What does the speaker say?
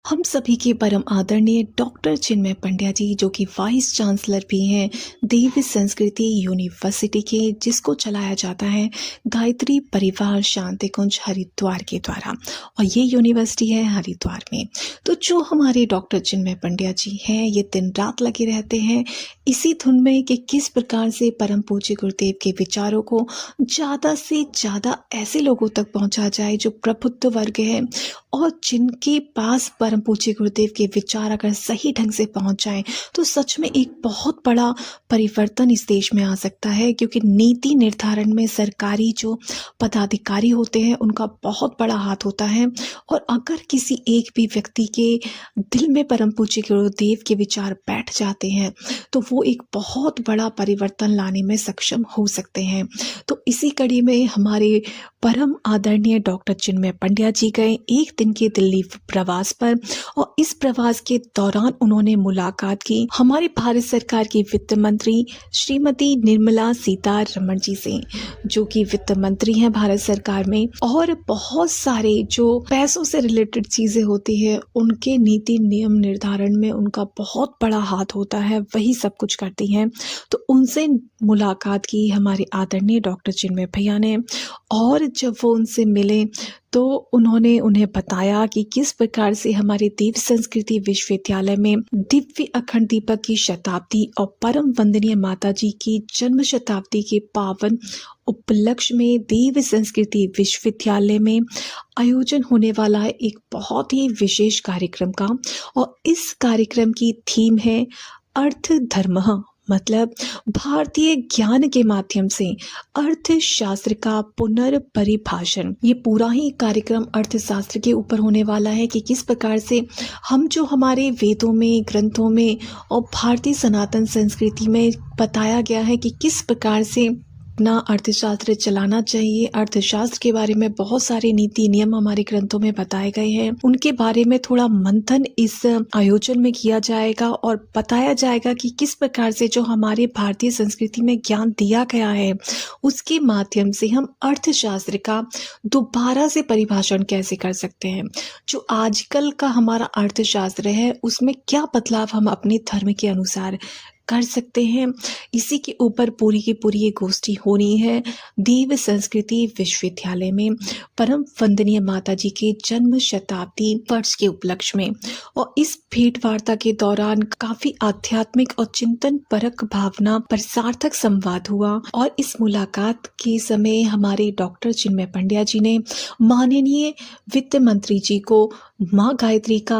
हम सभी के परम आदरणीय डॉक्टर चिन्मय पंड्या जी, जो कि वाइस चांसलर भी हैं देव संस्कृति यूनिवर्सिटी के, जिसको चलाया जाता है गायत्री परिवार शांति कुंज हरिद्वार के द्वारा, और ये यूनिवर्सिटी है हरिद्वार में। तो जो हमारे डॉक्टर चिन्मय पंड्या जी हैं, ये दिन रात लगे रहते हैं इसी धुन में कि किस प्रकार से परम पूज्य गुरुदेव के विचारों को ज़्यादा से ज़्यादा ऐसे लोगों तक पहुंचा जाए जो प्रबुद्ध वर्ग है, और जिनके पास परम पूज्य गुरुदेव के विचार अगर सही ढंग से पहुंच जाएं तो सच में एक बहुत बड़ा परिवर्तन इस देश में आ सकता है। क्योंकि नीति निर्धारण में सरकारी जो पदाधिकारी होते हैं उनका बहुत बड़ा हाथ होता है, और अगर किसी एक भी व्यक्ति के दिल में परम पूज्य गुरुदेव के विचार बैठ जाते हैं तो वो एक बहुत बड़ा परिवर्तन लाने में सक्षम हो सकते हैं। तो इसी कड़ी में हमारे परम आदरणीय डॉक्टर चिन्मय पंड्या जी गए एक दिन के दिल्ली प्रवास पर, और इस प्रवास के दौरान उन्होंने मुलाकात की हमारे भारत सरकार की वित्त मंत्री श्रीमती निर्मला सीतारमण जी से, जो कि वित्त मंत्री हैं भारत सरकार में, और बहुत सारे जो पैसों से रिलेटेड चीजें होती है उनके नीति नियम निर्धारण में उनका बहुत बड़ा हाथ होता है, वही सब कुछ करती हैं। तो उनसे मुलाकात की हमारे आदरणीय डॉक्टर चिन्मय भैया ने, और जब वो उनसे मिले तो उन्होंने उन्हें बताया कि किस प्रकार से हमारे देव संस्कृति विश्वविद्यालय में दिव्य अखंड दीपक की शताब्दी और परम वंदनीय माता जी की जन्म शताब्दी के पावन उपलक्ष्य में देव संस्कृति विश्वविद्यालय में आयोजन होने वाला है एक बहुत ही विशेष कार्यक्रम का। और इस कार्यक्रम की थीम है अर्थ धर्म, मतलब भारतीय ज्ञान के माध्यम से अर्थशास्त्र का पुनर्परिभाषण। ये पूरा ही कार्यक्रम अर्थशास्त्र के ऊपर होने वाला है कि किस प्रकार से हम जो हमारे वेदों में, ग्रंथों में और भारतीय सनातन संस्कृति में बताया गया है कि किस प्रकार से अपना अर्थशास्त्र चलाना चाहिए। अर्थशास्त्र के बारे में बहुत सारे नीति नियम हमारे ग्रंथों में बताए गए हैं, उनके बारे में थोड़ा मंथन इस आयोजन में किया जाएगा और बताया जाएगा कि किस प्रकार से जो हमारे भारतीय संस्कृति में ज्ञान दिया गया है उसके माध्यम से हम अर्थशास्त्र का दोबारा से परिभाषण कैसे कर सकते हैं। जो आजकल का हमारा अर्थशास्त्र है उसमें क्या बदलाव हम अपने धर्म के अनुसार कर सकते हैं, इसी के ऊपर पूरी की पूरी ये गोष्ठी होनी है देव संस्कृति विश्वविद्यालय में परम वंदनीय माता जी के जन्म शताब्दी वर्ष के उपलक्ष्य में। और इस भेंट वार्ता के दौरान काफी आध्यात्मिक और चिंतन परक भावना पर सार्थक संवाद हुआ, और इस मुलाकात के समय हमारे डॉक्टर चिन्मय पंड्या जी ने माननीय वित्त मंत्री जी को माँ गायत्री का